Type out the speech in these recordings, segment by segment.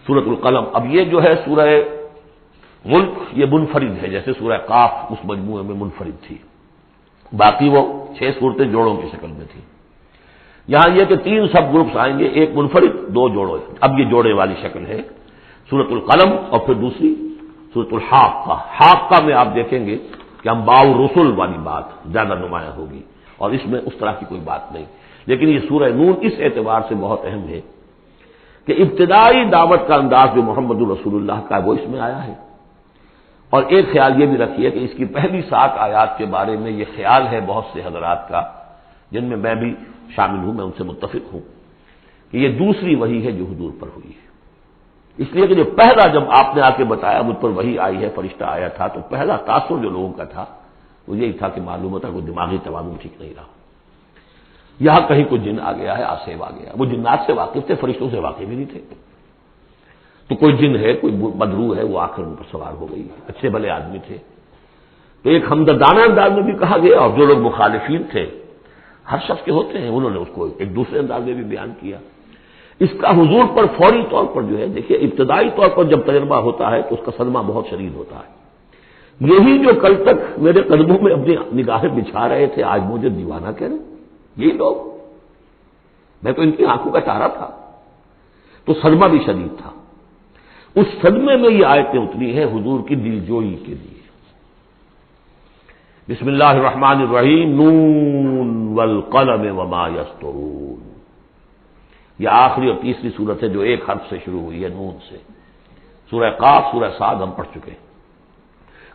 سورۃ القلم. اب یہ جو ہے سورہ ملک یہ منفرد ہے، جیسے سورہ قاف اس مجموعے میں منفرد تھی، باقی وہ 6 صورتیں جوڑوں کی شکل میں تھی. یہاں یہ کہ 3 سب گروپس آئیں گے، ایک منفرد 2 جوڑے. اب یہ جوڑے والی شکل ہے سورۃ القلم، اور پھر دوسری سورۃ الحاقہ. حاقہ میں آپ دیکھیں گے کہ انباء الرسل والی بات زیادہ نمایاں ہوگی، اور اس میں اس طرح کی کوئی بات نہیں. لیکن یہ سورہ نون اس اعتبار سے بہت اہم ہے کہ ابتدائی دعوت کا انداز جو محمد الرسول اللہ کا وہ اس میں آیا ہے. اور ایک خیال یہ بھی رکھیے کہ اس کی پہلی 7 آیات کے بارے میں یہ خیال ہے بہت سے حضرات کا، جن میں میں بھی شامل ہوں، میں ان سے متفق ہوں، کہ یہ دوسری وحی ہے جو حضور پر ہوئی ہے. اس لیے کہ جو پہلا جب آپ نے آ کے بتایا مجھ پر وحی آئی ہے، فرشتہ آیا تھا، تو پہلا تاثر جو لوگوں کا تھا وہ یہی تھا کہ معلوم ہوتا کوئی دماغی توازن ٹھیک نہیں رہا. یہاں کہیں کوئی جن آ گیا ہے، آصف آ گیا. وہ جنات سے واقف تھے، فرشتوں سے واقف ہی نہیں تھے. تو کوئی جن ہے، کوئی بدرو ہے، وہ آ کر ان پر سوار ہو گئی. اچھے بھلے آدمی تھے. تو ایک ہمدردانہ انداز میں بھی کہا گیا، اور جو لوگ مخالفین تھے، ہر شخص کے ہوتے ہیں، انہوں نے اس کو ایک دوسرے انداز میں بھی بیان کیا. اس کا حضور پر فوری طور پر جو ہے، دیکھیے ابتدائی طور پر جب تجربہ ہوتا ہے تو اس کا صدمہ بہت شدید ہوتا ہے. یہی جو کل تک میرے قدموں میں اپنی نگاہیں بچھا رہے تھے، آج مجھے دیوانہ کہہ رہے، یہی لوگ، میں تو ان کی آنکھوں کا تارا تھا. تو صدمہ بھی شدید تھا. اس صدمے میں یہ آیتیں اتری ہیں حضور کی دلجوئی کے لیے. بسم اللہ الرحمن الرحیم، نون والقلم وما یسطرون. یہ آخری اور تیسری صورت ہے جو ایک حرف سے شروع ہوئی ہے، نون سے. سورہ قاف، سورہ صاد ہم پڑھ چکے ہیں.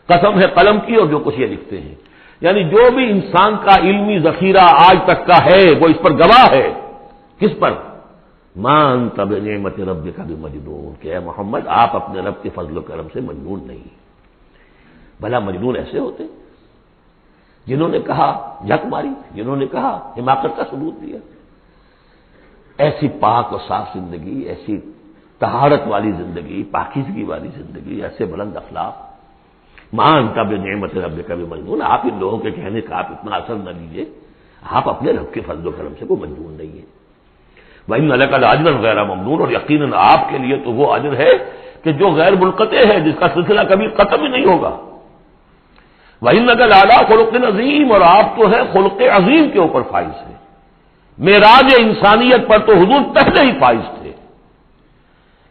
قسم ہے قلم کی اور جو کچھ یہ لکھتے ہیں، یعنی جو بھی انسان کا علمی ذخیرہ آج تک کا ہے وہ اس پر گواہ ہے. کس پر؟ مَا أَنْتَ بِنِعْمَةِ رَبِّكَ بِمَجْنُونٍ، کہ اے محمد آپ اپنے رب کے فضل و کرم سے مجنون نہیں. بھلا مجنون ایسے ہوتے جنہوں نے کہا جھک ماری، جنہوں نے کہا حماقت کا ثبوت دیا. ایسی پاک و صاف زندگی، ایسی طہارت والی زندگی، پاکیزگی والی زندگی، ایسے بلند اخلاق. مَا أَنْتَ بِنِعْمَةِ رَبِّكَ بِمَجْنُونٍ. آپ ان لوگوں کے کہنے کا آپ اتنا اثر نہ لیجیے، آپ اپنے رب کے فضل و کرم سے کوئی مجنون نہیں ہے. وَإِنَّ لَكَ لَأَجْرًا غَيْرَ مَمْنُونٍ، اور یقیناً آپ کے لیے تو وہ اجر ہے کہ جو غیر منقطع ہے، جس کا سلسلہ کبھی ختم ہی نہیں ہوگا. وَإِنَّكَ لَعَلَىٰ خُلُقٍ عَظِيمٍ، اور آپ تو ہے خلق عظیم کے اوپر فائز ہے. معراج انسانیت پر تو حضور پہلے ہی فائز تھے.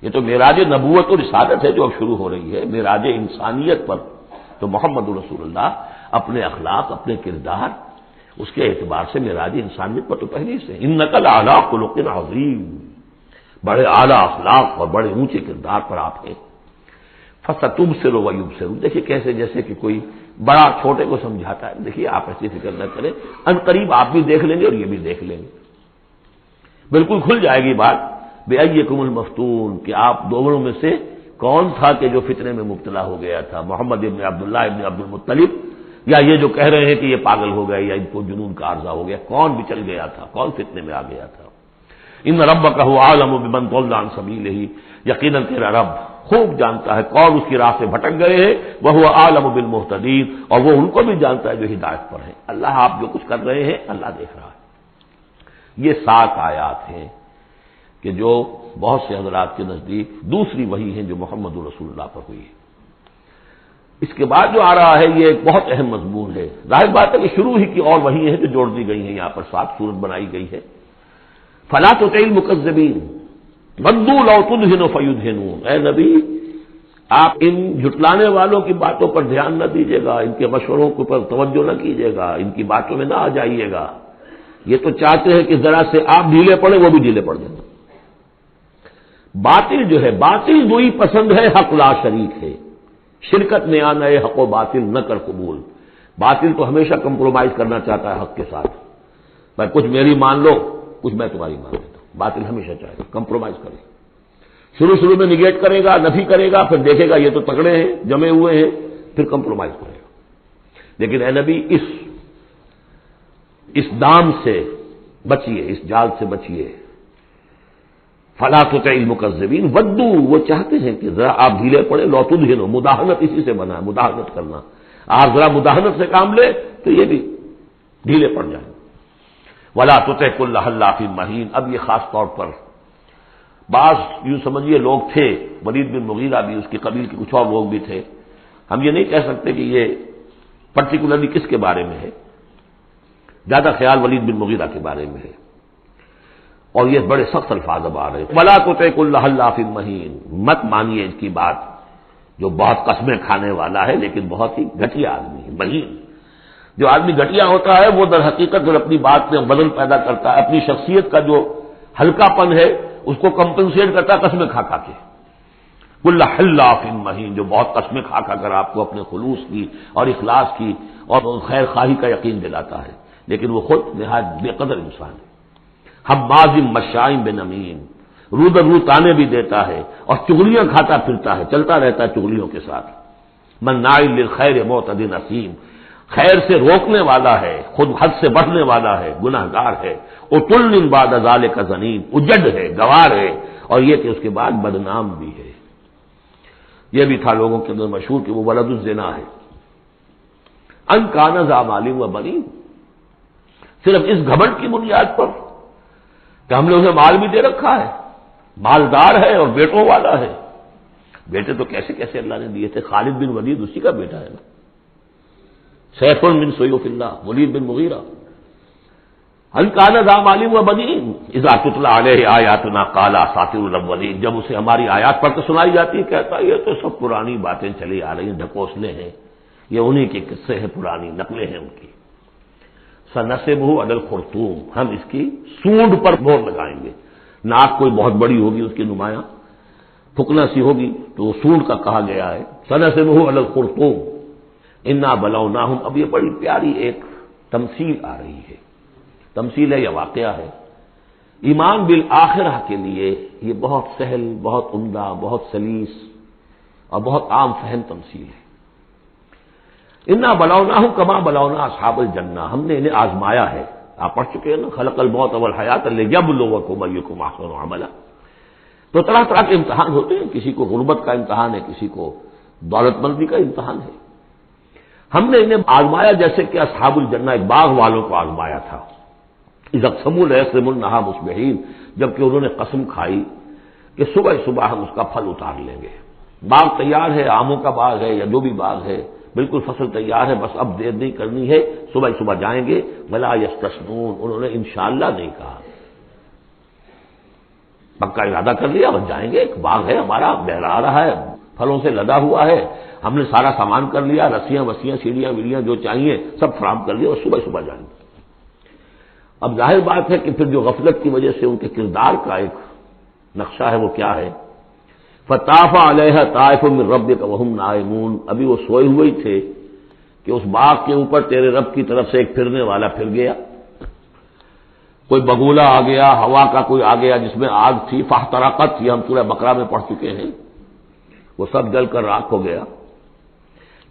یہ تو معراج نبوت اور رسالت ہے جو اب شروع ہو رہی ہے. معراج انسانیت پر تو محمد رسول اللہ اپنے اخلاق، اپنے کردار، اس کے اعتبار سے معراج انسانیت پر تو پہلے سے. اِنَّكَ لَعَلَىٰ خُلُقٍ عَظِيمٍ، بڑے اعلیٰ اخلاق اور بڑے اونچے کردار پر آپ ہیں. فَسَتُبْصِرُ وَيُبْصِرُونَ، دیکھیے کیسے جیسے کہ کوئی بڑا چھوٹے کو سمجھاتا ہے. دیکھیے آپ ایسی فکر نہ کریں، ان قریب آپ بھی دیکھ لیں گے اور یہ بھی دیکھ لیں گے. بالکل کھل جائے گی بات. بِأَيِّكُمُ الْمَفْتُونُ، کہ آپ دونوں میں سے کون تھا کہ جو فتنے میں مبتلا ہو گیا تھا، محمد ابن عبداللہ ابن عبد المطلب، یا یہ جو کہہ رہے ہیں کہ یہ پاگل ہو گئے یا ان کو جنون کا عارضہ ہو گیا. کون بچل گیا تھا، کون فتنے میں آ گیا تھا. ان ربک هو اعلم بمن ضل عن سبیلہ، یقیناً تیرا رب خوب جانتا ہے کون اس کی راہ سے بھٹک گئے ہیں. وہو اعلم بالمہتدین، اور وہ ان کو بھی جانتا ہے جو ہدایت پر ہے. اللہ آپ جو کچھ کر رہے ہیں اللہ دیکھ رہا ہے. یہ 7 آیات ہیں کہ جو بہت سے حضرات کے نزدیک دوسری وحی ہیں جو محمد رسول اللہ پر ہوئی ہے. اس کے بعد جو آ رہا ہے یہ ایک بہت اہم مضمون ہے. ظاہر بات ہے کہ شروع ہی کی اور وحی ہیں جو جوڑ دی گئی ہیں، یہاں پر 7 صورت بنائی گئی ہے. فَلَا تُطِعِ الْمُكَذِّبِينَ وَدُّوا لَوْ تُدْهِنُ فَيُدْهِنُونَ. اے نبی آپ ان جھٹلانے والوں کی باتوں پر دھیان نہ دیجیے گا، ان کے مشوروں کے اوپر توجہ نہ کیجیے گا، ان کی باتوں میں نہ آ جائیے گا. یہ تو چاہتے ہیں کہ ذرا سے آپ ڈھیلے پڑے، وہ بھی ڈھیلے پڑ جائیں. باطل جو ہے، باطل دوئی پسند ہے، حق لا شریک ہے. شرکت میں آنا ہے، حق و باطل نہ کر قبول. باطل تو ہمیشہ کمپرومائز کرنا چاہتا ہے حق کے ساتھ. بھائی کچھ میری مان لو، کچھ میں تمہاری مان لیتا ہوں. باطل ہمیشہ چاہے گا کمپرومائز کرے. شروع میں نگیٹ کرے گا، نفی کرے گا، پھر دیکھے گا یہ تو تگڑے ہیں، جمے ہوئے ہیں، پھر کمپرومائز کرے گا. لیکن اے نبی اس دام سے بچیے، اس جال سے بچیے. فَلَا تُطِعِ الْمُكَذِّبِينَ وَدُّوا، وہ چاہتے ہیں کہ ذرا آپ ڈھیلے پڑے. لَوْ تُدْهِنُ، مداہنت اسی سے بنا ہے، مداہنت کرنا. آپ ذرا مداہنت سے کام لے تو یہ بھی ڈھیلے پڑ جائیں. وَلَا تُطِعْ كُلَّ حَلَّافٍ مَّهِينٍ، اب یہ خاص طور پر بعض یوں سمجھیے لوگ تھے، ولید بن مغیرہ بھی، اس کی قبیل کے کچھ اور لوگ بھی تھے، ہم یہ نہیں کہہ سکتے کہ یہ پرٹیکولرلی کس کے بارے میں ہے، زیادہ خیال ولید بن مغیرہ کے بارے میں ہے، اور یہ بڑے سخت الفاظ اب آ رہے ہیں، وَلَا تُطِعْ كُلَّ حَلَّافٍ مَّهِينٍ، مت مانیے اس کی بات جو بہت قسمیں کھانے والا ہے لیکن بہت ہی گھٹیا آدمی ہے، مہین۔ جو آدمی گھٹیا ہوتا ہے وہ در حقیقت جو اپنی بات میں بدل پیدا کرتا ہے، اپنی شخصیت کا جو ہلکا پن ہے اس کو کمپنسیٹ کرتا ہے قسمیں کھا کھا کے۔ کل حلاف مہین، جو بہت قسمیں کھا کھا کر آپ کو اپنے خلوص کی اور اخلاص کی اور خیر خواہی کا یقین دلاتا ہے، لیکن وہ خود نہایت بے قدر انسان ہے۔ حماز مشاء بنمیم، رو در رو تانے بھی دیتا ہے اور چغلیاں کھاتا پھرتا ہے، چلتا رہتا ہے چغلیوں کے ساتھ۔ مناع للخیر معتد اثیم، خیر سے روکنے والا ہے، خود حد سے بڑھنے والا ہے، گناہ گار ہے۔ عتل بعد ذلک زنیم، اجڑ ہے، گوار ہے، اور یہ کہ اس کے بعد بدنام بھی ہے۔ یہ بھی تھا لوگوں کے اندر مشہور کہ وہ ولد الزنا ہے۔ ان کان ذا مال و بنین، صرف اس گھمنڈ کی بنیاد پر کہ ہم نے اسے مال بھی دے رکھا ہے، مالدار ہے اور بیٹوں والا ہے۔ بیٹے تو کیسے کیسے اللہ نے دیے تھے، خالد بن ولید اسی کا بیٹا ہے نا، سیف من سیوف اللہ، ولید بن مغیرہ۔ ان کان ذا مال و بنین اذا تتلی علیہ آیاتنا قال اساطیر الاولین، جب اسے ہماری آیات پڑھ کے سنائی جاتی ہے کہتا ہے یہ تو سب پرانی باتیں چلی آ رہی ہیں، ڈھکوسلے ہیں، یہ انہی کے قصے ہیں، پرانی نقلیں ہیں ان کی۔ سنسبہ علی الخرطوم، ہم اس کی سونڈ پر مہر لگائیں گے۔ ناک کوئی بہت بڑی ہوگی اس کی نمایاں، پھکنا سی ہوگی تو وہ سونڈ کا کہا گیا ہے۔ سنسبہ علی الخرطوم انا بلوناہم، اب یہ بڑی پیاری ایک تمثیل آ رہی ہے، تمثیل ہے یا واقعہ ہے۔ ایمان بالآخرہ کے لیے یہ بہت سہل، بہت عمدہ، بہت سلیس اور بہت عام فہم تمثیل ہے۔ انا بلوناہم کما بلونا اصحاب الجنہ، ہم نے انہیں آزمایا ہے، آپ پڑھ چکے ہیں نا، خلق الموت والحیات لیبلوکم ایکم احسن عملا۔ تو طرح طرح کے امتحان ہوتے ہیں، کسی کو غربت کا امتحان ہے، کسی کو دولت مندی کا امتحان ہے۔ ہم نے انہیں آزمایا جیسے کہ اصحاب الجنہ ایک باغ والوں کو آزمایا تھا۔ اذا اقسموا لیصرموا النہار مصبحین، جبکہ انہوں نے قسم کھائی کہ صبح صبح ہم اس کا پھل اتار لیں گے۔ باغ تیار ہے، آموں کا باغ ہے یا جو بھی باغ ہے، بالکل فصل تیار ہے، بس اب دیر نہیں کرنی ہے، صبح صبح جائیں گے۔ ولا یستثنون، انہوں نے انشاءاللہ نہیں کہا، پکا ارادہ کر لیا، بس جائیں گے، ایک باغ ہے ہمارا، بہرا رہا ہے، پھلوں سے لدا ہوا ہے، ہم نے سارا سامان کر لیا، رسیاں وسیاں سیڑھیاں ویڑیاں جو چاہیے سب فراہم کر لیا، اور صبح صبح جائیں گے۔ اب ظاہر بات ہے کہ پھر جو غفلت کی وجہ سے ان کے کردار کا ایک نقشہ ہے وہ کیا ہے، فطاف علیہا طائف من ربک وہم نائمون، ابھی وہ سوئے ہوئے ہی تھے کہ اس باغ کے اوپر تیرے رب کی طرف سے ایک پھرنے والا پھر گیا، کوئی بگولا آ گیا، ہوا کا کوئی آ گیا جس میں آگ تھی، فاحترقت، یہ ہم سورہ بقرہ میں پڑھ چکے ہیں، وہ سب جل کر راکھ ہو گیا۔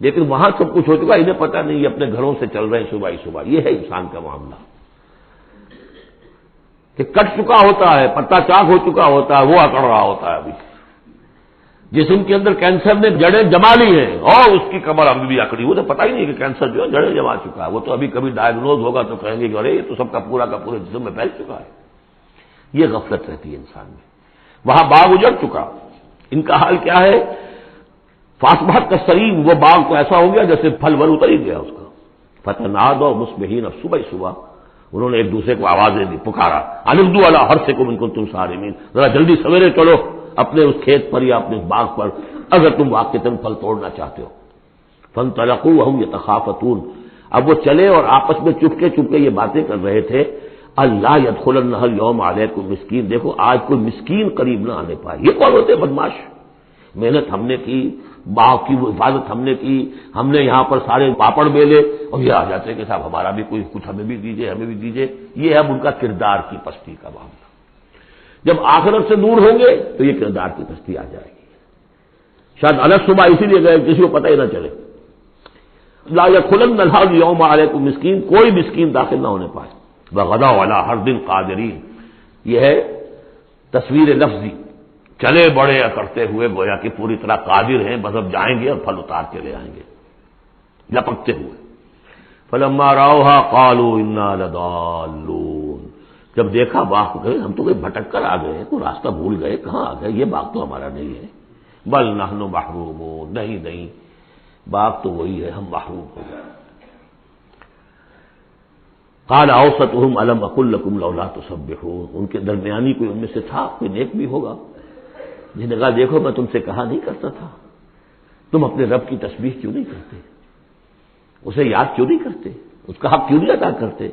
لیکن وہاں سب کچھ ہو چکا، انہیں پتہ نہیں، یہ اپنے گھروں سے چل رہے ہیں صبح ہی صبح۔ یہ ہے انسان کا معاملہ کہ کٹ چکا ہوتا ہے، پتا چاک ہو چکا ہوتا ہے، وہ اکڑ رہا ہوتا ہے۔ ابھی جسم کے اندر کینسر نے جڑیں جما لی ہیں اور اس کی کمر ابھی بھی اکڑی، وہ تو پتہ ہی نہیں کہ کینسر جو ہے جڑیں جما چکا ہے، وہ تو ابھی کبھی ڈائگنوز ہوگا تو کہیں گے کہ ارے یہ تو سب کا پورا جسم میں پھیل چکا ہے۔ یہ غفلت رہتی ہے انسان میں۔ وہاں باغ اجڑ چکا، ان کا حال کیا ہے، فاصبحت کالصریم، وہ باغ تو ایسا ہو گیا جیسے پھل ور اتر ہی گیا اس کا۔ فتنادوا مصبحین، اب صبح صبح انہوں نے ایک دوسرے کو آوازیں دی، پکارا، اغدوا علی حرثکم ان کنتم صارمین، ذرا جلدی سویرے چلو اپنے اس کھیت پر یا اپنے اس باغ پر اگر تم واقعتاً پھل توڑنا چاہتے ہو۔ فانطلقوا وهم يتخافتون، اب وہ چلے اور آپس میں چپکے چپکے یہ باتیں کر رہے تھے، اللہ يدخلنها اليوم علیکم مسکین، دیکھو آج کوئی مسکین قریب نہ آنے پائے۔ یہ کون ہوتے بدماش؟ محنت ہم نے کی، باغ کی حفاظت ہم نے کی، ہم نے یہاں پر سارے پاپڑ بیلے، اور یہ آ جاتے ہیں کہ صاحب ہمارا بھی کوئی کچھ ہمیں بھی دیجیے، ہمیں بھی دیجیے۔ یہ ہے ان کا کردار کی پستی کا معاملہ۔ جب آخرت سے دور ہوں گے تو یہ کردار کی پستی آ جائے گی۔ شاید الگ صبح اسی لیے گئے کسی کو پتہ ہی نہ چلے۔ لا يدخلن اليوم علیکم مسکین، کوئی مسکین داخل نہ ہونے پائے۔ وغدوا علی حرد قادرین، یہ ہے تصویر لفظی، چلے بڑے کرتے ہوئے گویا کہ پوری طرح قادر ہیں، بس اب جائیں گے اور پھل اتار کے لے آئیں گے لپکتے ہوئے۔ فلما رأوها قالوا انا لضالون، جب دیکھا باغ کو کہے ہم تو کوئی بھٹک کر آ گئے، کوئی راستہ بھول گئے، کہاں آ گئے، یہ باغ تو ہمارا نہیں ہے، بل نحن محرومون، نہیں باغ تو وہی ہے، ہم محروم ہو گئے۔ قال اوسطهم الم اقل لكم لولا تسبحون، ان کے درمیانی کوئی ان میں سے تھا، کوئی نیک بھی ہوگا جس نے کہا دیکھو میں تم سے کہا نہیں کرتا تھا، تم اپنے رب کی تسبیح کیوں نہیں کرتے، اسے یاد کیوں نہیں کرتے، اس کا حق کیوں نہیں ادا کرتے؟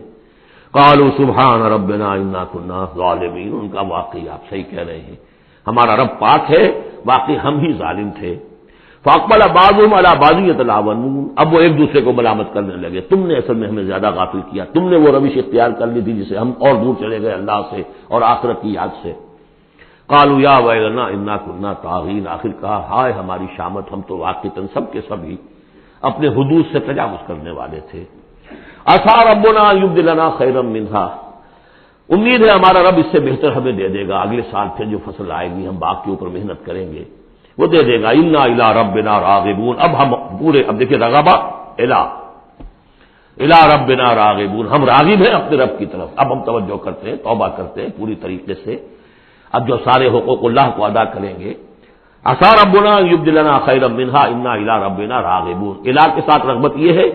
قالوا سبحان ربنا انا كنا ظالمین، ان کا واقعی آپ صحیح کہہ رہے ہیں، ہمارا رب پاک ہے، واقعی ہم ہی ظالم تھے۔ فاقبل بعضهم على بعض يتلاونون، اب وہ ایک دوسرے کو ملامت کرنے لگے، تم نے اصل میں ہمیں زیادہ غافل کیا، تم نے وہ روش اختیار کر لی تھی جسے ہم اور دور چلے گئے اللہ سے اور آخرت کی یاد سے۔ قالوا یا ویلنا انا كنا طاغین، آخر کہا ہائے ہماری شامت، ہم تو واقعتاً سب کے سبھی اپنے حدود سے تجاوز کرنے والے تھے۔ عسى ربنا ان يبدلنا خيرا منها، امید ہے ہمارا رب اس سے بہتر ہمیں دے دے گا، اگلے سال پھر جو فصل آئے گی ہم باغ کے اوپر محنت کریں گے وہ دے دے گا۔ انا الى ربنا راغبون، اب ہم پورے، اب دیکھیں رغبہ الى ربنا راغبون، ہم راغب ہیں اپنے رب کی طرف، اب ہم توجہ کرتے ہیں، توبہ کرتے ہیں پوری طریقے سے، اب جو سارے حقوق اللہ کو ادا کریں گے۔ عسى ربنا ان يبدلنا خيرا منها انا الى ربنا راغبون، الہ کے ساتھ رغبت یہ ہے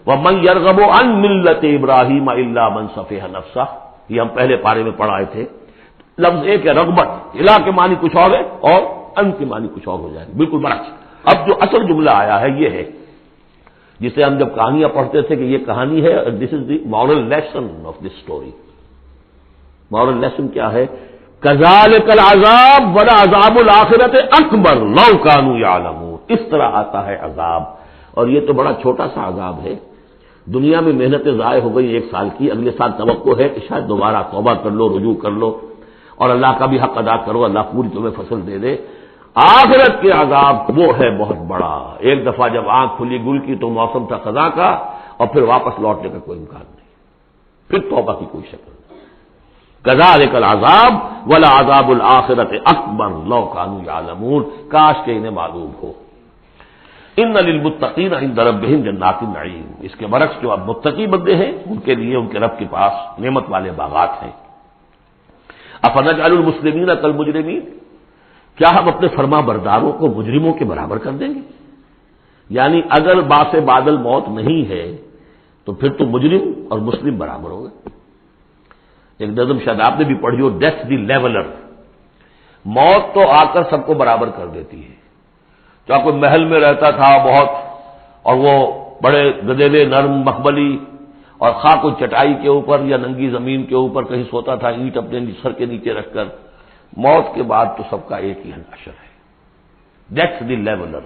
وَمَنْ يَرْغَبُ عَنْ مِلَّةِ إِبْرَاهِيمَ إِلَّا مَنْ سَفِهَ نَفْسَهُ، یہ ہم پہلے پارے میں پڑھائے تھے، لفظ ایک ہے رغبت، الہ کے معنی کچھ اور ہے اور ان کے معنی کچھ اور ہو جائے گا، بالکل برعکس۔ اب جو اصل جملہ آیا ہے یہ ہے جسے ہم جب کہانیاں پڑھتے تھے کہ یہ کہانی ہے، this is the moral lesson of this story. Moral lesson کیا ہے؟ كَذَلِكَ الْعَذَابُ وَلَعَذَابُ الْآخِرَةِ أَكْبَرُ لَوْ كَانُوا يَعْلَمُونَ، اس طرح آتا ہے عذاب، اور یہ تو بڑا چھوٹا سا عذاب ہے، دنیا میں محنتیں ضائع ہو گئی ایک سال کی، اگلے سال توقع ہے کہ شاید دوبارہ توبہ کر لو، رجوع کر لو اور اللہ کا بھی حق ادا کرو، اللہ پوری تمہیں فصل دے دے۔ آخرت کے عذاب وہ ہے بہت بڑا، ایک دفعہ جب آنکھ کھلی گل کی تو موسم تھا خزاں کا، اور پھر واپس لوٹنے کا کوئی امکان نہیں، پھر توبہ کی کوئی شکل نہیں۔ کذالک العذاب ولعذاب الآخرۃ اکبر لو کانوا یعلمون، کاش کہ انہیں معلوم ہو۔ ان للمتقین عند ربهم جنات النعیم، اس کے برعکس جو اب متقی بندے ہیں ان کے لیے ان کے رب کے پاس نعمت والے باغات ہیں۔ افنجعل المسلمین کالمجرمین، کیا ہم اپنے فرما برداروں کو مجرموں کے برابر کر دیں گے؟ یعنی اگر باس بادل موت نہیں ہے تو پھر تو مجرم اور مسلم برابر ہو گئے۔ ایک نظم شاید آپ نے بھی پڑھی ہو، ڈیتھ دی لیولر، موت تو آ کر سب کو برابر کر دیتی ہے، چاہے کوئی محل میں رہتا تھا بہت اور وہ بڑے گدیلے نرم مخملی اور خواہ کوئی چٹائی کے اوپر یا ننگی زمین کے اوپر کہیں سوتا تھا اینٹ اپنے سر کے نیچے رکھ کر، موت کے بعد تو سب کا ایک ہی حشر ہے، ڈیتھ دی لیولر۔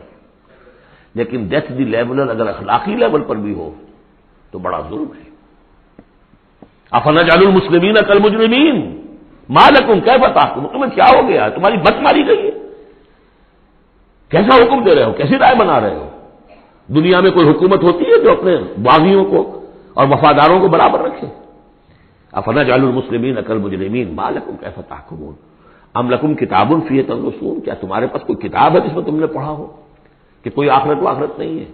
لیکن ڈیتھ دی لیولر اگر اخلاقی لیول پر بھی ہو تو بڑا ظلم ہے۔ افنجعل المسلمین کالمجرمین ما لکم کیف تحکمون، تمہیں کیا ہو گیا، تمہاری بت ماری گئی ہے، کیسا حکم دے رہے ہو، کیسی رائے بنا رہے ہو؟ دنیا میں کوئی حکومت ہوتی ہے جو اپنے باغیوں کو اور وفاداروں کو برابر رکھے؟ افنجعل المسلمین کالمجرمین ما لکم کیف تحکمون ام لکم کتاب فیہ تدرسون، کیا تمہارے پاس کوئی کتاب ہے جس میں تم نے پڑھا ہو کہ کوئی آخرت و آخرت نہیں ہے؟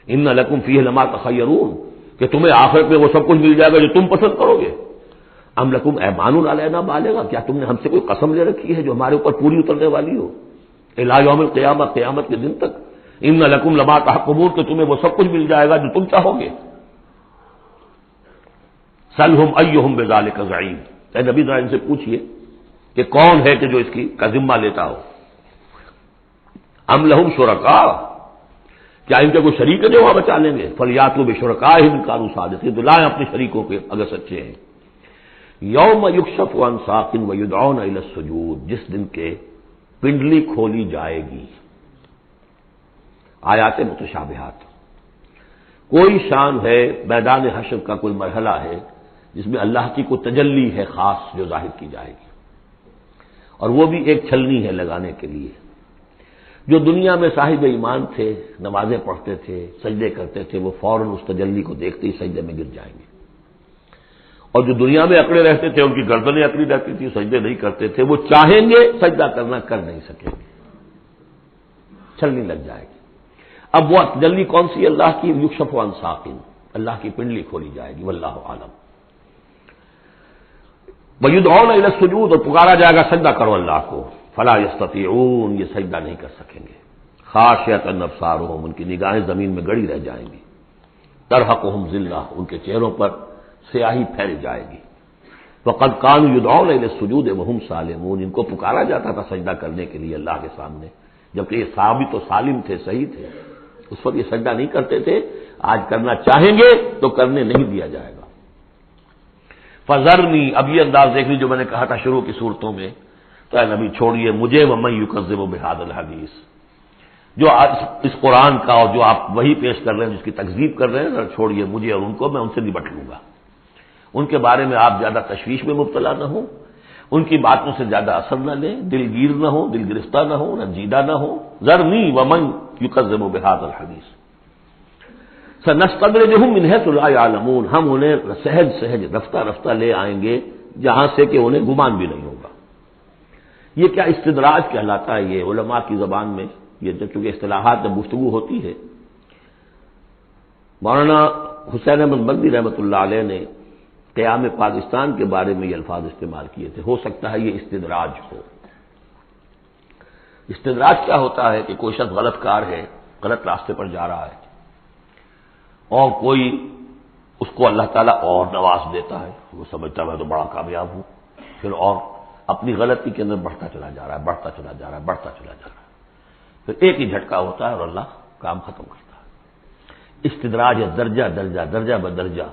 ان لکم فیہ لما تخیرون، کہ تمہیں آخرت میں وہ سب کچھ مل جائے گا جو تم پسند کرو گے۔ ام لکم ایمان علینا بالغا، کیا تم نے ہم سے کوئی قسم لے رکھی ہے جو ہمارے اوپر پوری اترنے والی ہو الی یوم القیامہ، قیامت کے دن تک؟ ان لکم لما تحکمون، کہ تمہیں وہ سب کچھ مل جائے گا جو تم چاہو گے۔ سلہم ایہم بذالک زعیم، اے نبی ذرا ان سے پوچھئے کہ کون ہے کہ جو اس کی کا ذمہ لیتا ہو۔ ام لہم شرکاء، کیا ان کے کوئی شریک ہے جو وہاں بچا لیں گے؟ فلیاتوا بشرکائہم ان کانوا صادقین، تو لائیں اپنے شریکوں کے اگر سچے ہیں۔ یوم یکشف عن ساق ویدعون الی السجود، جس دن کے پنڈلی کھولی جائے گی۔ آیات متشابہات، کوئی شان ہے، میدان حشر کا کوئی مرحلہ ہے جس میں اللہ کی کوئی تجلی ہے خاص جو ظاہر کی جائے گی، اور وہ بھی ایک چھلنی ہے لگانے کے لیے۔ جو دنیا میں صاحب ایمان تھے، نمازیں پڑھتے تھے، سجدے کرتے تھے، وہ فوراً اس تجلی کو دیکھتے ہی سجدے میں گر جائیں گے، اور جو دنیا میں اکڑے رہتے تھے ان کی گردنیں اکڑی رہتی تھی، سجدے نہیں کرتے تھے، وہ چاہیں گے سجدہ کرنا کر نہیں سکیں گے، چھلنی لگ جائے گی۔ اب وہ تجلی کون سی؟ اللہ کی یکشف عن ساق، اللہ کی پنڈلی کھولی جائے گی، واللہ عالم۔ وَيُدْعَوْنَ إِلَى السُّجُودِ، اور پکارا جائے گا سجدہ کرو اللہ کو، فَلَا يَسْتَطِيعُونَ، یہ سجدہ نہیں کر سکیں گے، خاشعۃ أَبْصَارُهُمْ، ان کی نگاہیں زمین میں گڑی رہ جائیں گی، ترہقہم ذلہ، ان کے چہروں پر سیاہی پھیل جائے گی، وَقَدْ كَانُوا يُدْعَوْنَ إِلَى السُّجُودِ وَهُمْ سَالِمُونَ، ان کو پکارا جاتا تھا سجدہ کرنے کے لیے اللہ کے سامنے، جبکہ یہ ثابت و سالم تھے، صحیح تھے، اس وقت یہ سجدہ نہیں کرتے تھے، آج کرنا چاہیں گے تو کرنے نہیں دیا جائے گا۔ فذرنی، اب یہ انداز دیکھ لی جو میں نے کہا تھا شروع کی صورتوں میں، تو اے نبی چھوڑیے مجھے، ومن یکذب بہذا الحدیث، جو اس قرآن کا اور جو آپ وہی پیش کر رہے ہیں جس کی تکذیب کر رہے ہیں، چھوڑیے مجھے اور ان کو، میں ان سے نبٹ لوں گا، ان کے بارے میں آپ زیادہ تشویش میں مبتلا نہ ہوں، ان کی باتوں سے زیادہ اثر نہ لیں، دلگیر نہ ہو، دل گرفتہ نہ ہو، رنجیدہ نہ ہو، ذرنی ومن یکذب بہذا الحدیث سنستدرجہم من حیث لا یعلمون، ہم انہیں سہج سہج رفتہ رفتہ لے آئیں گے جہاں سے کہ انہیں گمان بھی نہیں ہوگا۔ یہ کیا استدراج کہلاتا ہے، یہ علماء کی زبان میں، یہ چونکہ اصطلاحات میں گفتگو ہوتی ہے۔ مولانا حسین احمد مدنی رحمۃ اللہ علیہ نے قیام پاکستان کے بارے میں یہ الفاظ استعمال کیے تھے، ہو سکتا ہے یہ استدراج ہو۔ استدراج کیا ہوتا ہے کہ کوئی شخص غلط کار ہے، غلط راستے پر جا رہا ہے، اور کوئی اس کو اللہ تعالیٰ اور نواز دیتا ہے، وہ سمجھتا ہے میں تو بڑا کامیاب ہوں، پھر اور اپنی غلطی کے اندر بڑھتا چلا جا رہا ہے، بڑھتا چلا جا رہا ہے، بڑھتا چلا جا رہا ہے، پھر ایک ہی جھٹکا ہوتا ہے اور اللہ کام ختم کرتا ہے۔ استدراج ہے درجہ درجہ، درجہ بدرجہ،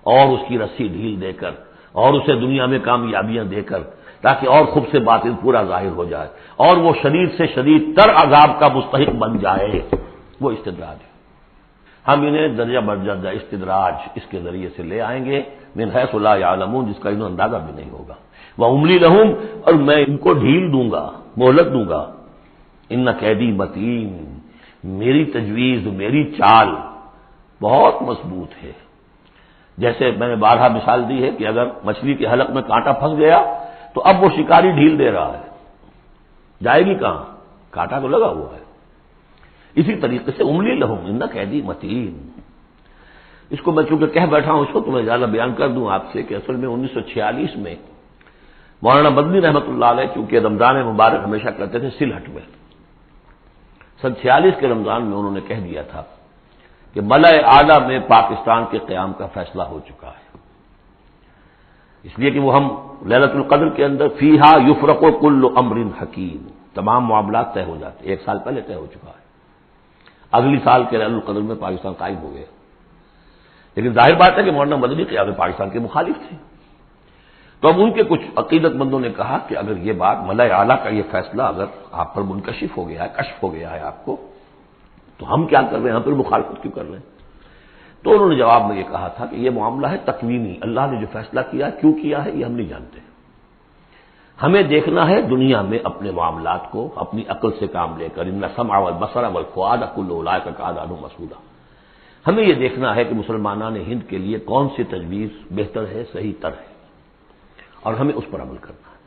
اور اس کی رسی ڈھیل دے کر، اور اسے دنیا میں کامیابیاں دے کر، تاکہ اور خوب سے باطن پورا ظاہر ہو جائے، اور وہ شدید سے شدید تر عذاب کا مستحق بن جائے، وہ استدراج ہے۔ ہم انہیں درجہ بدرجہ استدراج اس کے ذریعے سے لے آئیں گے، من حیث لا یعلمون، جس کا انہیں اندازہ بھی نہیں ہوگا، واملی لہم، اور میں ان کو ڈھیل دوں گا، مہلت دوں گا، ان کیدی متین، میری تجویز، میری چال بہت مضبوط ہے۔ جیسے میں نے بارہا مثال دی ہے کہ اگر مچھلی کے حلق میں کانٹا پھنس گیا تو اب وہ شکاری ڈھیل دے رہا ہے، جائے گی کہاں، کانٹا تو لگا ہوا ہے۔ اسی طریقے سے املی لہم ان قیدی متین، اس کو میں چونکہ کہہ بیٹھا ہوں اس کو تو میں زیادہ بیان کر دوں آپ سے کہ اصل میں 1946 میں مولانا مدنی رحمۃ اللہ علیہ چونکہ رمضان مبارک ہمیشہ کرتے تھے سلہٹ میں، سن 46 کے رمضان میں انہوں نے کہہ دیا تھا کہ ملأ اعلیٰ میں پاکستان کے قیام کا فیصلہ ہو چکا ہے، اس لیے کہ وہ ہم لیلۃ القدر کے اندر فیہا یفرق کل امر حکیم، تمام معاملات طے ہو جاتے، ایک سال پہلے طے ہو چکا ہے، اگلی سال کے لیلۃ القدر میں پاکستان قائم ہو گیا۔ لیکن ظاہر بات ہے کہ مولانا مدنی قیام پاکستان کے مخالف تھے، تو اب ان کے کچھ عقیدت مندوں نے کہا کہ اگر یہ بات ملأ اعلیٰ کا یہ فیصلہ اگر آپ پر منکشف ہو گیا ہے، کشف ہو گیا ہے آپ کو، تو ہم کیا کر رہے ہیں، ہم پھر مخالفت کیوں کر رہے ہیں؟ تو انہوں نے جواب میں یہ کہا تھا کہ یہ معاملہ ہے تکوینی، اللہ نے جو فیصلہ کیا کیوں کیا ہے یہ ہم نہیں جانتے، ہمیں دیکھنا ہے دنیا میں اپنے معاملات کو اپنی عقل سے کام لے کر، ان السمع والبصر والفؤاد کل اولئک کان عنہ مسئولا، ہمیں یہ دیکھنا ہے کہ مسلمانان ہند کے لیے کون سی تجویز بہتر ہے، صحیح تر ہے، اور ہمیں اس پر عمل کرنا ہے۔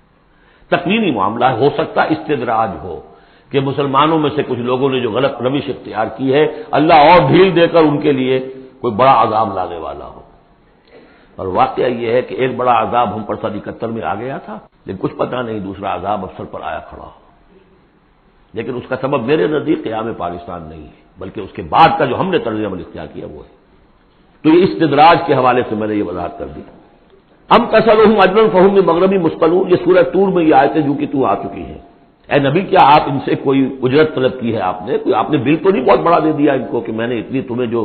تکوینی معاملہ ہو سکتا استدراج ہو کہ مسلمانوں میں سے کچھ لوگوں نے جو غلط روش اختیار کی ہے اللہ اور ڈھیل دے کر ان کے لیے کوئی بڑا عذاب لانے والا ہو، اور واقعہ یہ ہے کہ ایک بڑا عذاب ہم پر سن 71 میں آ گیا تھا، لیکن کچھ پتہ نہیں دوسرا عذاب افسر پر آیا کھڑا ہو، لیکن اس کا سبب میرے نزدیک قیام پاکستان نہیں ہے، بلکہ اس کے بعد کا جو ہم نے طرز عمل اختیار کیا وہ ہے۔ تو یہ استدراج کے حوالے سے میں نے یہ وضاحت کر دی۔ ام تسألهم اجرا فهم من مغرب مثقلون، یہ سورہ طور میں یہ آیتیں جو کہ تو آ چکی ہیں، اے نبی کیا آپ ان سے کوئی اجرت طلب کی ہے، آپ نے بل تو نہیں بہت بڑا دے دیا ان کو کہ میں نے اتنی تمہیں جو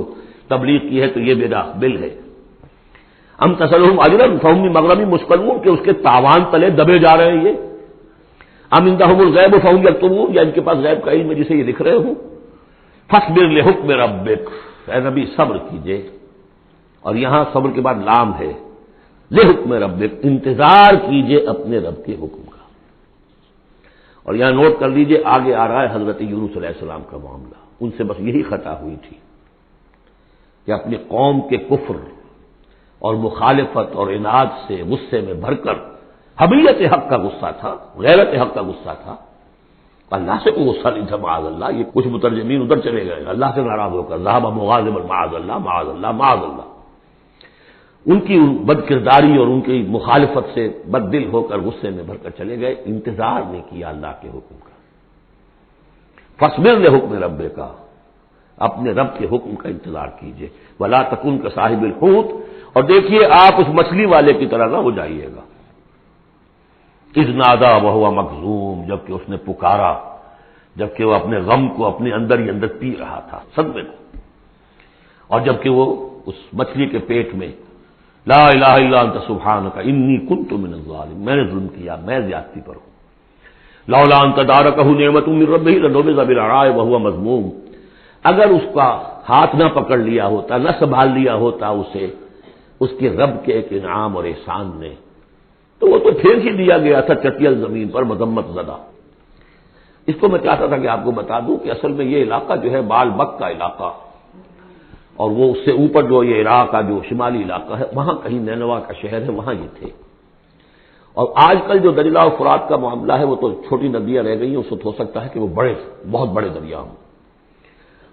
تبلیغ کی ہے تو یہ میرا بل ہے؟ ام تسألهم اجرا فهم من مغرب مثقلون، کہ اس کے تاوان تلے دبے جا رہے ہیں یہ، ام عندهم الغیب فهم یکتبون، یا ان کے پاس غیب کا علم ہے جسے یہ لکھ رہے ہوں، فاصبر لحکم ربک، اے نبی صبر کیجئے، اور یہاں صبر کے بعد لام ہے، لحکم ربک، انتظار کیجئے اپنے رب کے حکم کا۔ اور یہاں نوٹ کر لیجئے آگے آ رہا ہے حضرت یونس علیہ السلام کا معاملہ، ان سے بس یہی خطا ہوئی تھی کہ اپنی قوم کے کفر اور مخالفت اور عناد سے غصے میں بھر کر، حمیت حق کا غصہ تھا، غیرت حق کا غصہ تھا، اللہ سے کوئی غصہ نہیں تھا معاذ اللہ، یہ کچھ مترجمین ادھر چلے گئے اللہ سے ناراض ہو کر، ذهب مغاضبا معاذ اللہ معاذ اللہ معاذ اللہ، ان کی بد کرداری اور ان کی مخالفت سے بد دل ہو کر غصے میں بھر کر چلے گئے، انتظار نہیں کیا اللہ کے حکم کا۔ فاصبر لحکم ربک کا، اپنے رب کے حکم کا انتظار کیجیے، ولا تکن کصاحب الحوت، اور دیکھیے آپ اس مچھلی والے کی طرح نہ ہو جائیے گا، اذ نادا وہو مکظوم، جبکہ اس نے پکارا، جبکہ وہ اپنے غم کو اپنے اندر ہی اندر پی رہا تھا، صدمے کو، اور جبکہ وہ اس مچھلی کے پیٹ میں لا الہ الا انت سبحانک انی کنت من الظالمین، میں نے ظلم کیا، میں زیادتی پر ہوں، لولا ان تدارکہ نعمت من ربہ لنبذ بالعراء وہو مذموم، اگر اس کا ہاتھ نہ پکڑ لیا ہوتا، نہ سنبھال لیا ہوتا اسے اس کے رب کے ایک انعام اور احسان نے، تو وہ تو پھینک ہی دیا گیا تھا چٹیل زمین پر مذمت زدہ۔ اس کو میں چاہتا تھا کہ آپ کو بتا دوں کہ اصل میں یہ علاقہ جو ہے بال بک کا علاقہ، اور وہ اس سے اوپر جو یہ عراق کا جو شمالی علاقہ ہے وہاں کہیں نینوا کا شہر ہے، وہاں یہ تھے۔ اور آج کل جو دجلہ و فرات کا معاملہ ہے وہ تو چھوٹی ندیاں رہ گئی ہیں، اس وقت ہو سکتا ہے کہ وہ بڑے بہت بڑے دریا ہوں،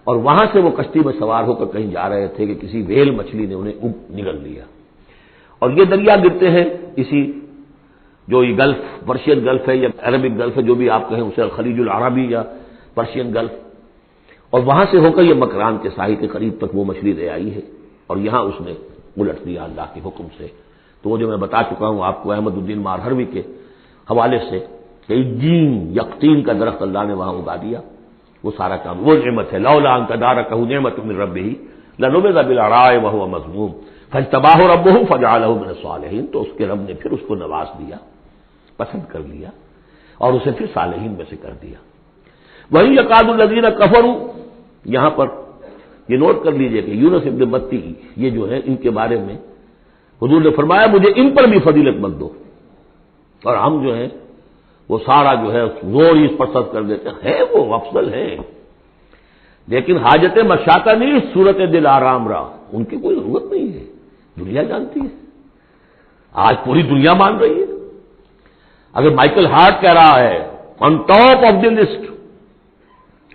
اور وہاں سے وہ کشتی میں سوار ہو کر کہیں جا رہے تھے کہ کسی ویل مچھلی نے انہیں نگل لیا، اور یہ دریا گرتے ہیں اسی جو یہ گلف، پرشین گلف ہے یا عربک گلف ہے، جو بھی آپ کہیں اسے خلیج العربی یا پرشین گلف، اور وہاں سے ہو کر یہ مکران کے ساحل کے قریب تک وہ مچھلی لے آئی ہے، اور یہاں اس نے الٹ دیا اللہ کے حکم سے۔ تو وہ جو میں بتا چکا ہوں آپ کو احمد الدین مارہروی کے حوالے سے کہ جین یقطین کا درخت اللہ نے وہاں اگا دیا، وہ سارا کام وہ نعمت ہے، لولا ان تدارکہ نعمت من ربہ لنبذ بالعراء وہو مذموم فاجتباہ ربہ فجعلہ من الصالحین، تو اس کے رب نے پھر اس کو نواز دیا، پسند کر لیا، اور اسے پھر صالحین میں سے کر دیا۔ وہی یکاد الذین کفروا، یہاں پر یہ نوٹ کر لیجئے کہ یونس ابن متی یہ جو ہے ان کے بارے میں حضور نے فرمایا مجھے ان پر بھی فضیلت مت دو، اور ہم جو ہے وہ سارا جو ہے زور اس پر صرف کر دیتے ہیں، وہ افضل ہے، لیکن حاجت مشاطہ نہیں، صورت دل آرام رہا، ان کی کوئی ضرورت نہیں ہے، دنیا جانتی ہے، آج پوری دنیا مان رہی ہے۔ اگر مائیکل ہارٹ کہہ رہا ہے on top of the list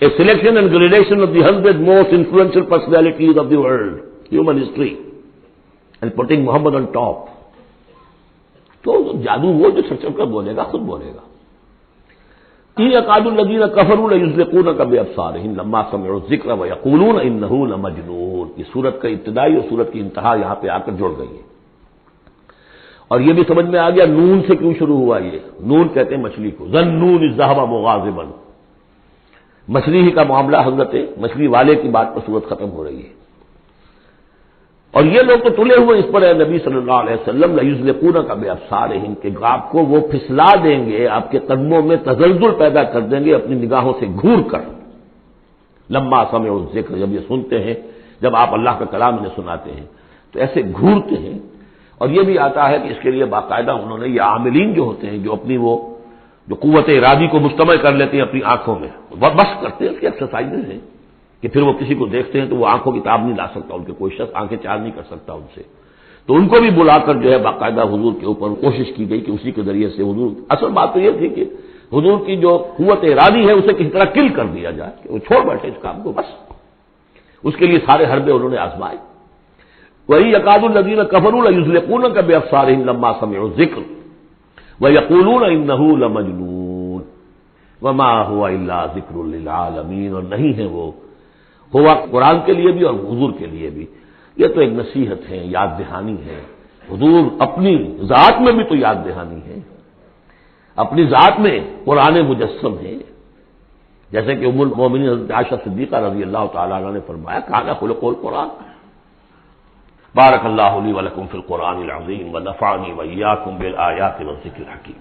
a selection and gradation of the 100 most influential personalities of the world, human history, and putting Muhammad on top, تو جادو وہ جو چھپ کر بولے گا خود بولے گا۔ یکاد الذین کفروا لیزلقونک بابصارہم لما سمعوا الذکر ویقولون انہ لمجنون، یہ سورت کا ابتدائی اور سورت کی انتہا یہاں پہ آ کر جڑ گئی ہے، اور یہ بھی سمجھ میں آ گیا نون سے کیوں شروع ہوا، یہ نون کہتے ہیں مچھلی کو، ظنون اذ ذهب مغاضبا، مچھلی ہی کا معاملہ، حضرت مچھلی والے کی بات پر صورت ختم ہو رہی ہے، اور یہ لوگ تو تلے ہوئے اس پر ہے نبی صلی اللہ علیہ وسلم لیزلقونک بابصارہم، کہ آپ کو وہ پھسلا دیں گے، آپ کے قدموں میں تزلزل پیدا کر دیں گے اپنی نگاہوں سے گھور کر، لما سمعوا الذکر، جب یہ سنتے ہیں، جب آپ اللہ کا کلام انہیں سناتے ہیں تو ایسے گھورتے ہیں۔ اور یہ بھی آتا ہے کہ اس کے لیے باقاعدہ انہوں نے یہ عاملین جو ہوتے ہیں جو اپنی وہ جو قوت ارادی کو مجتمع کر لیتے ہیں اپنی آنکھوں میں، بس کرتے ہیں، اس کی ایکسرسائزز ہیں کہ پھر وہ کسی کو دیکھتے ہیں تو وہ آنکھوں کی تاب نہیں لا سکتا، ان کے کوئی شخص آنکھیں چار نہیں کر سکتا ان سے، تو ان کو بھی بلا کر جو ہے باقاعدہ حضور کے اوپر کوشش کی گئی کہ اسی کے ذریعے سے حضور، اصل بات تو یہ تھی کہ حضور کی جو قوت ارادی ہے اسے کسی طرح کل کر دیا جائے کہ وہ چھوڑ بیٹھے اس کام کو، بس اس کے لیے سارے حربے انہوں نے آزمائے۔ وہی یکاد الذین کفروا لیزلقونک بابصارہم لما سمعوا الذکر ویقولون انہ لمجنون وما هو الا ذکر للعالمین، اور نہیں ہے وہ ہوا قرآن کے لیے بھی اور حضور کے لیے بھی، یہ تو ایک نصیحت ہے، یاد دہانی ہے، حضور اپنی ذات میں بھی تو یاد دہانی ہے، اپنی ذات میں قرآن مجسم ہے، جیسے کہ ام المومنین حضرت عائشہ صدیقہ رضی اللہ تعالیٰ عنہ نے فرمایا کان خلق القرآن۔ بارک اللہ لی ولکم فی القرآن العظیم ونفعنی وإیاکم بالآیات والذکر الحکیم۔